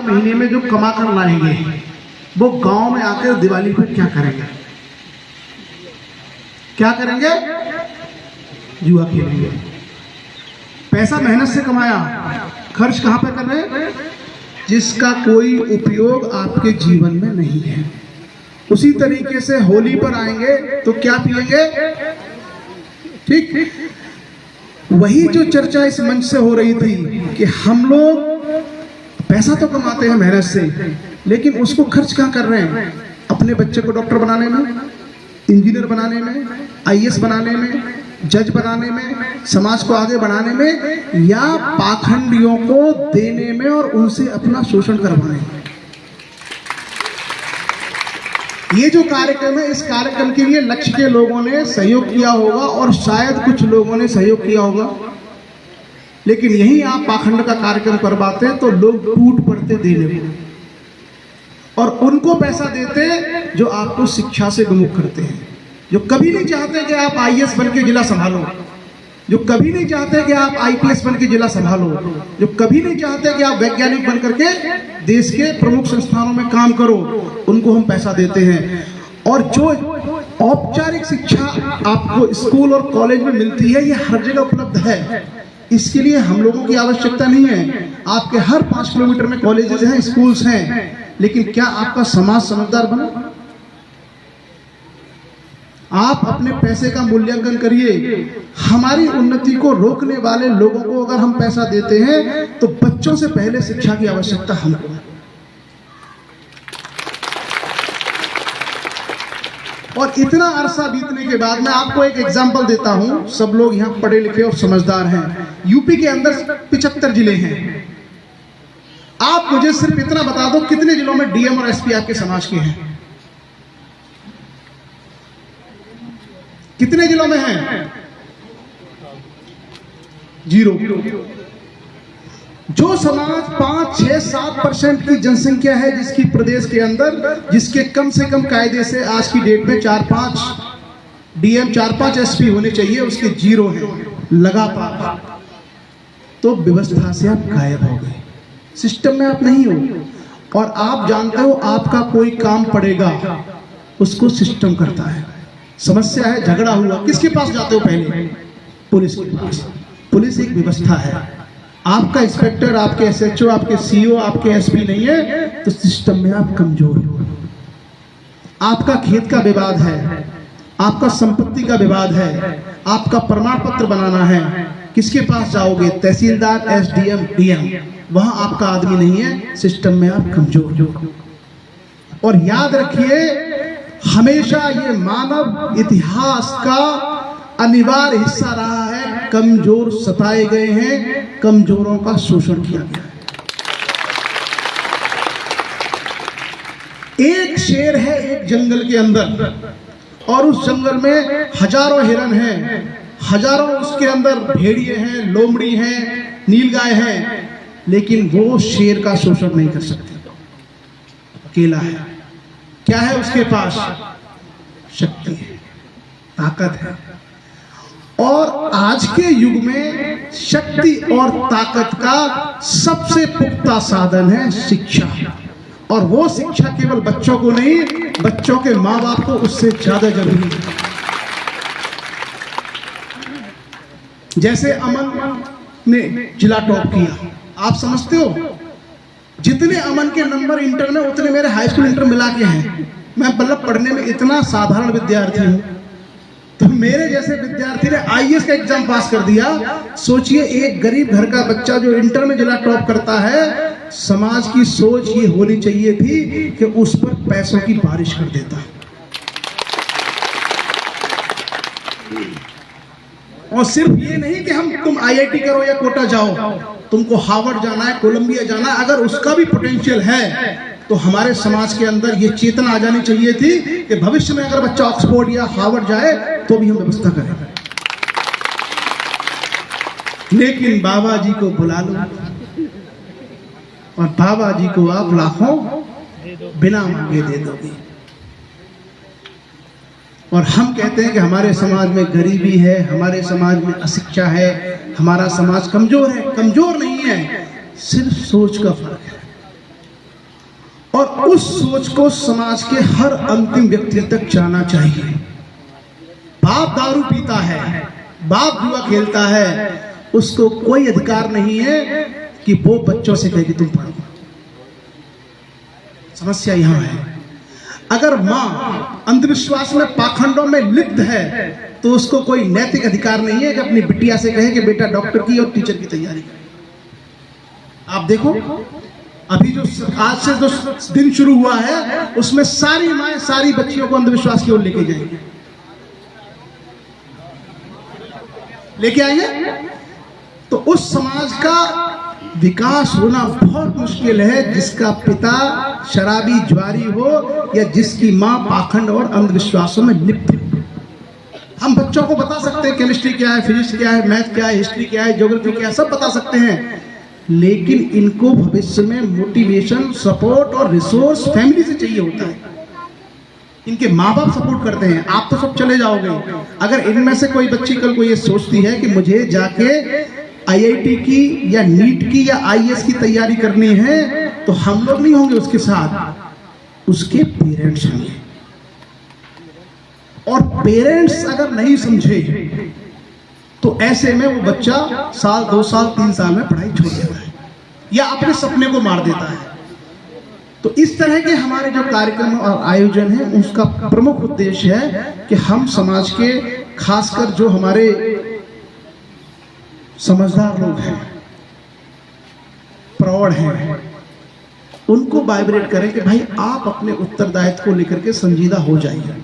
महीने में जो कमा कर लाएंगे वो गांव में आकर दिवाली पे क्या करेंगे? क्या करेंगे? जुआ खेलेंगे। पैसा मेहनत से कमाया, खर्च कहां पे कर रहे हैं? जिसका कोई उपयोग आपके जीवन में नहीं है। उसी तरीके से होली पर आएंगे तो क्या पिएंगे? ठीक, वही जो चर्चा इस मंच से हो रही थी कि हम लोग पैसा तो कमाते हैं मेहनत से, लेकिन उसको खर्च कहाँ कर रहे हैं? अपने बच्चे को डॉक्टर बनाने में, इंजीनियर बनाने में, आईएएस बनाने में, जज बनाने में, समाज को आगे बढ़ाने में, या पाखंडियों को देने में और उनसे अपना शोषण करवाने में। ये जो कार्यक्रम है, इस कार्यक्रम के लिए लक्ष्य के लोगों ने सहयोग किया होगा और शायद कुछ लोगों ने सहयोग किया होगा, लेकिन यही आप पाखंड का कार्यक्रम करवाते हैं तो लोग टूट पड़ते देने को और उनको पैसा देते जो आपको शिक्षा से विमुख करते हैं, जो कभी नहीं चाहते कि आप आईएएस बन के जिला संभालो, जो कभी नहीं चाहते कि आप आईपीएस बन के जिला संभालो, जो कभी नहीं चाहते कि आप वैज्ञानिक बन करके देश के प्रमुख संस्थानों में काम करो, उनको हम पैसा देते हैं। और जो औपचारिक शिक्षा आपको स्कूल और कॉलेज में मिलती है, ये हर जगह उपलब्ध है, इसके लिए हम लोगों की आवश्यकता नहीं है। आपके हर 5 किलोमीटर में कॉलेजेस हैं, स्कूल्स हैं, लेकिन क्या आपका समाज समझदार बना? आप अपने पैसे का मूल्यांकन करिए। हमारी उन्नति को रोकने वाले लोगों को अगर हम पैसा देते हैं तो बच्चों से पहले शिक्षा की आवश्यकता हमको है। और इतना अरसा बीतने के बाद मैं आपको एक एग्जाम्पल देता हूं। सब लोग यहाँ पढ़े लिखे और समझदार हैं। यूपी के अंदर 75 जिले हैं। आप मुझे सिर्फ इतना बता दो, कितने जिलों में डीएम और एसपी आपके समाज के हैं? कितने जिलों में हैं? 0। जो समाज 5, 6, 7% की जनसंख्या है जिसकी प्रदेश के अंदर, जिसके कम से कम कायदे से आज की डेट में 4-5 डीएम, 4-5 एसपी होने चाहिए, उसके 0 हैं लगातार, तो व्यवस्था से आप गायब हो गए, सिस्टम में आप नहीं हो। और आप जानते हो, आपका कोई काम पड़ेगा उसको सिस्टम करता है। समस्या है, झगड़ा हुआ, किसके पास जाते हो? पहले पुलिस के पास। पुलिस एक व्यवस्था है। आपका इंस्पेक्टर, आपके एसएचओ, आपके सीओ, आपके एसपी नहीं है तो सिस्टम में आप कमजोर हो। आपका खेत का विवाद है, आपका संपत्ति का विवाद है, आपका प्रमाण पत्र बनाना है, किसके पास जाओगे? तहसीलदार, एसडीएम, डीएम। वहां आपका आदमी नहीं है, सिस्टम में आप कमजोर हो। और याद रखिए, हमेशा ये मानव इतिहास का अनिवार्य हिस्सा रहा है, कमजोर सताए गए हैं, कमजोरों का शोषण किया गया है। एक शेर है एक जंगल के अंदर, और उस जंगल में हजारों हिरन हैं, हजारों उसके अंदर भेड़िए हैं, लोमड़ी हैं, नीलगाय हैं, लेकिन वो शेर का शोषण नहीं कर सकते। अकेला है। क्या है उसके पास? शक्ति है, ताकत है। और आज के युग में शक्ति और ताकत का सबसे पुख्ता साधन है शिक्षा। और वो शिक्षा केवल बच्चों को नहीं, बच्चों के माँ बाप को उससे ज्यादा जरूरी है। जैसे अमन ने जिला टॉप किया, आप समझते हो जितने अमन के नंबर इंटर में, उतने मेरे हाई स्कूल इंटर मिला के हैं। मैं मतलब पढ़ने में इतना साधारण विद्यार्थी हूं, तो मेरे जैसे विद्यार्थी ने आईएएस का एग्जाम पास कर दिया। सोचिए, एक गरीब घर का बच्चा जो इंटर में जिला टॉप करता है, समाज की सोच ये होनी चाहिए थी कि उस पर पैसों की बारिश कर देता। और सिर्फ ये नहीं कि हम तुम आईआईटी करो या कोटा जाओ, तुमको हार्वर्ड जाना है, कोलंबिया जाना है। अगर उसका भी पोटेंशियल है तो हमारे समाज के अंदर ये चेतना आ जानी चाहिए थी कि भविष्य में अगर बच्चा ऑक्सफोर्ड या हार्वर्ड जाए तो भी हम व्यवस्था करें। लेकिन बाबा जी को बुला लो और बाबा जी को आप लाखों बिना मांगे दे दोगे। और हम कहते हैं कि हमारे समाज में गरीबी है, हमारे समाज में अशिक्षा है, हमारा समाज कमजोर है। कमजोर नहीं है, सिर्फ सोच का फर्क है। उस सोच को समाज के हर अंतिम व्यक्ति तक जाना चाहिए। बाप दारू पीता है, बाप जुआ खेलता है, उसको कोई अधिकार नहीं है कि वो बच्चों से कहे कि तुम पढ़ो। समस्या यहां है। अगर मां अंधविश्वास में, पाखंडों में लिप्त है, तो उसको कोई नैतिक अधिकार नहीं है कि अपनी बिटिया से कहे कि बेटा डॉक्टर की और टीचर की तैयारी कर। आप देखो अभी जो आज से जो दिन शुरू हुआ है, उसमें सारी माएं सारी बच्चियों को अंधविश्वास की ओर लेके जाएंगे, लेके आएंगे। तो उस समाज का विकास होना बहुत मुश्किल है जिसका पिता शराबी ज्वारी हो या जिसकी मां पाखंड और अंधविश्वासों में लिप्त हो। हम बच्चों को बता सकते हैं केमिस्ट्री क्या है, फिजिक्स क्या है, मैथ क्या है, हिस्ट्री क्या है, ज्योग्राफी क्या है, सब बता सकते हैं, लेकिन इनको भविष्य में मोटिवेशन, सपोर्ट और रिसोर्स फैमिली से चाहिए होता है। इनके माँ बाप सपोर्ट करते हैं, आप तो सब चले जाओगे। अगर इनमें से कोई बच्ची कल को ये सोचती है कि मुझे जाके आईआईटी की या नीट की या आईएएस की तैयारी करनी है, तो हम लोग नहीं होंगे उसके साथ, उसके पेरेंट्स होंगे। और पेरेंट्स अगर नहीं समझे तो ऐसे में वो बच्चा साल, 2 साल, 3 साल में पढ़ाई छोड़ देता है या अपने सपने को मार देता है। तो इस तरह के हमारे जो कार्यक्रम और आयोजन है, उसका प्रमुख उद्देश्य है कि हम समाज के, खासकर जो हमारे समझदार लोग हैं, प्रौढ़ हैं, उनको वाइब्रेट करें कि भाई आप अपने उत्तरदायित्व को लेकर के संजीदा हो जाइए।